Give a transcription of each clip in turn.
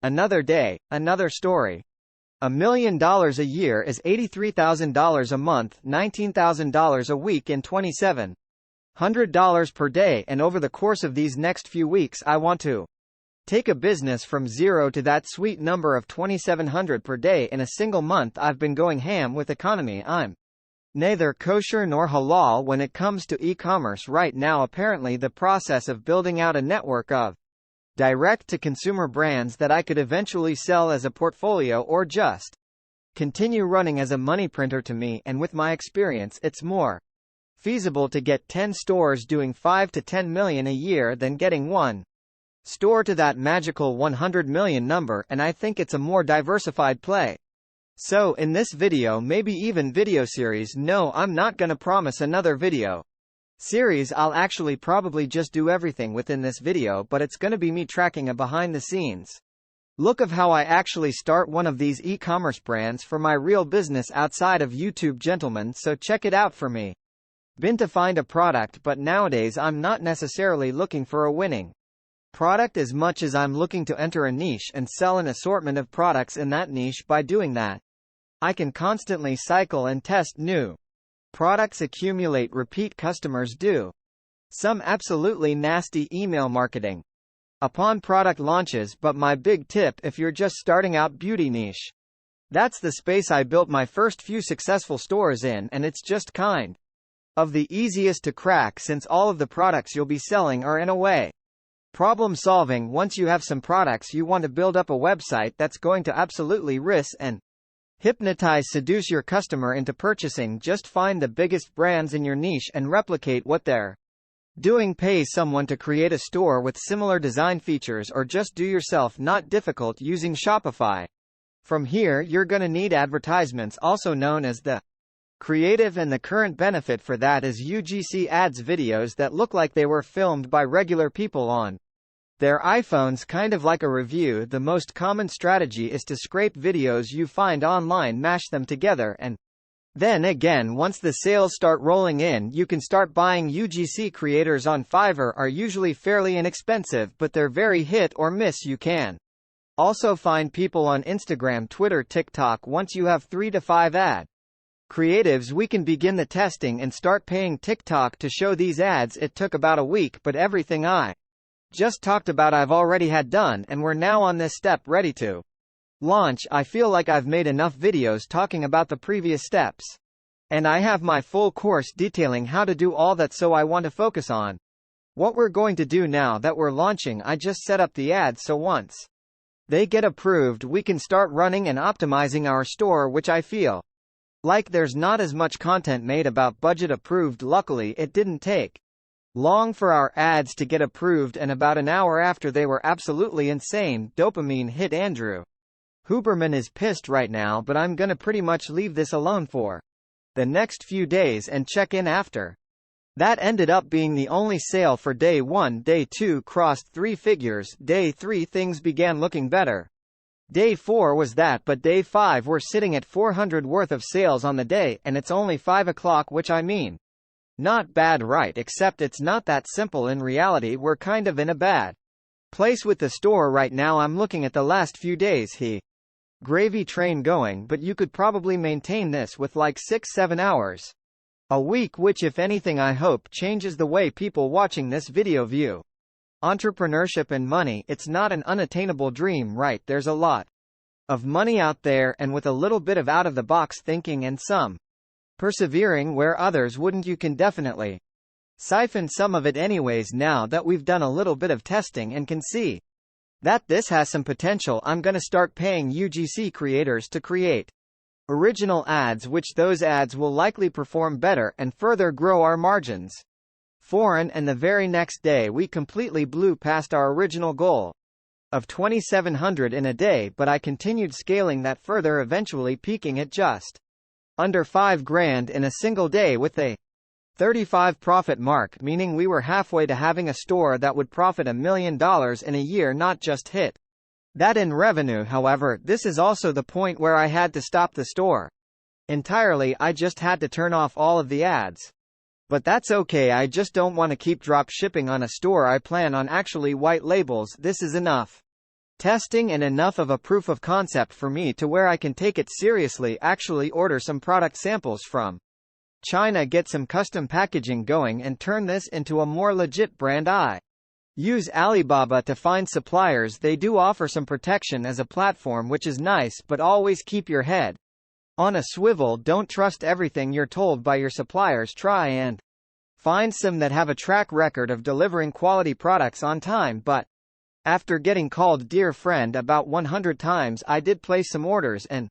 Another day, another story. $1 million a year is $83,000 a month, $19,000 a week in $2,700 per day, and over the course of these next few weeks I want to take a business from zero to that sweet number of $2,700 per day in a single month. I've been going ham with economy. I'm neither kosher nor halal when it comes to e-commerce right now. Apparently the process of building out a network of direct-to-consumer brands that I could eventually sell as a portfolio or just continue running as a money printer, to me, and with my experience, it's more feasible to get 10 stores doing 5 to 10 million a year than getting one store to that magical 100 million number, and I think it's a more diversified play. So in this video, maybe even video series, no, I'm not gonna promise another video series. I'll actually probably just do everything within this video, but it's gonna be me tracking a behind the scenes look of how I actually start one of these e-commerce brands for my real business outside of YouTube, gentlemen, so check it out for me. Been to find a product, but nowadays I'm not necessarily looking for a winning product as much as I'm looking to enter a niche and sell an assortment of products in that niche. By doing that, I can constantly cycle and test new products, accumulate repeat customers, do some absolutely nasty email marketing upon product launches. But my big tip, if you're just starting out, beauty niche. That's the space I built my first few successful stores in, and it's just kind of the easiest to crack since all of the products you'll be selling are in a way problem solving. Once you have some products, you want to build up a website that's going to absolutely risk and seduce your customer into purchasing. Just find the biggest brands in your niche and replicate what they're doing. Pay someone to create a store with similar design features, or just do yourself. Not difficult using Shopify. From here, you're gonna need advertisements, also known as the creative, and the current benefit for that is UGC ads, videos that look like they were filmed by regular people on their iPhones, kind of like a review. The most common strategy is to scrape videos you find online, mash them together, and then again, once the sales start rolling in, you can start buying. UGC creators on Fiverr are usually fairly inexpensive, but they're very hit or miss. You can also find people on Instagram, Twitter, TikTok. Once you have 3 to 5 ad creatives, we can begin the testing and start paying TikTok to show these ads. It took about a week, but everything I just talked about I've already had done, and we're now on this step, ready to launch. I feel like I've made enough videos talking about the previous steps, and I have my full course detailing how to do all that, so I want to focus on what we're going to do now that we're launching. I just set up the ads, so once they get approved, we can start running and optimizing our store, which I feel like there's not as much content made about budget approved. Luckily, it didn't take long for our ads to get approved, and about an hour after they were absolutely insane. Dopamine hit. Andrew Huberman is pissed right now, but I'm gonna pretty much leave this alone for the next few days and check in after. That ended up being the only sale for day 1. Day 2 crossed 3 figures. Day 3 things began looking better. Day 4 was that, but day 5 we're sitting at 400 worth of sales on the day, and it's only 5 o'clock, which I mean, not bad, right? Except it's not that simple. In reality, we're kind of in a bad place with the store right now. I'm looking at the last few days. Gravy train going, but you could probably maintain this with like 6-7 hours a week, which if anything I hope changes the way people watching this video view entrepreneurship and money. It's not an unattainable dream, right? There's a lot of money out there, and with a little bit of out-of-the-box thinking and some persevering where others wouldn't, you can definitely siphon some of it. Anyways, now that we've done a little bit of testing and can see that this has some potential, I'm gonna start paying UGC creators to create original ads, which those ads will likely perform better and further grow our margins. And the very next day we completely blew past our original goal of 2,700 in a day, but I continued scaling that further, eventually peaking at just under $5,000 in a single day with a 35 profit mark, meaning we were halfway to having a store that would profit $1 million in a year, not just hit that in revenue. However, this is also the point where I had to stop the store entirely. I just had to turn off all of the ads. But that's okay, I just don't want to keep drop shipping on a store. I plan on actually white labels. This is enough testing and enough of a proof of concept for me to where I can take it seriously, actually order some product samples from China, get some custom packaging going and turn this into a more legit brand. I use Alibaba to find suppliers. They do offer some protection as a platform, which is nice, but always keep your head on a swivel. Don't trust everything you're told by your suppliers. Try and find some that have a track record of delivering quality products on time. But after getting called dear friend about 100 times, I did place some orders, and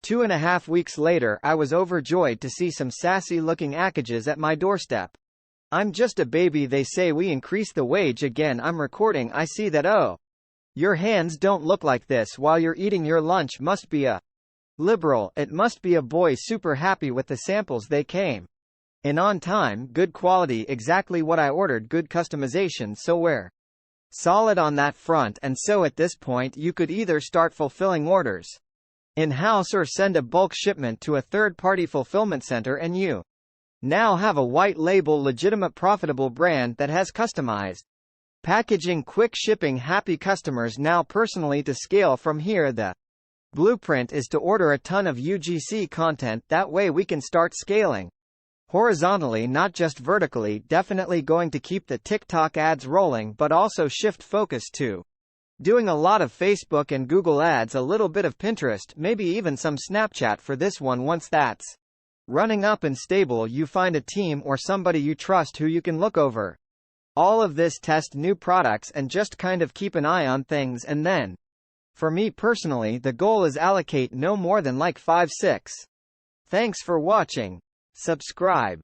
2.5 weeks later I was overjoyed to see some sassy looking packages at my doorstep. I'm just a baby. They say we increase the wage again. I'm recording. I see that. Oh, your hands don't look like this while you're eating your lunch. Must be a liberal. It must be a boy. Super happy with the samples. They came in on time, good quality, exactly what I ordered, good customization, so we're solid on that front. And so at this point you could either start fulfilling orders in-house or send a bulk shipment to a third-party fulfillment center, and you now have a white label, legitimate, profitable brand that has customized packaging, quick shipping, happy customers. Now personally, to scale from here, the blueprint is to order a ton of UGC content. That way we can start scaling horizontally, not just vertically. Definitely going to keep the TikTok ads rolling, but also shift focus to doing a lot of Facebook and Google ads, a little bit of Pinterest, maybe even some Snapchat for this one. Once that's running up and stable, you find a team or somebody you trust who you can look over all of this, test new products, and just kind of keep an eye on things. And then, for me personally, the goal is allocate no more than like 5-6. Thanks for watching. Subscribe.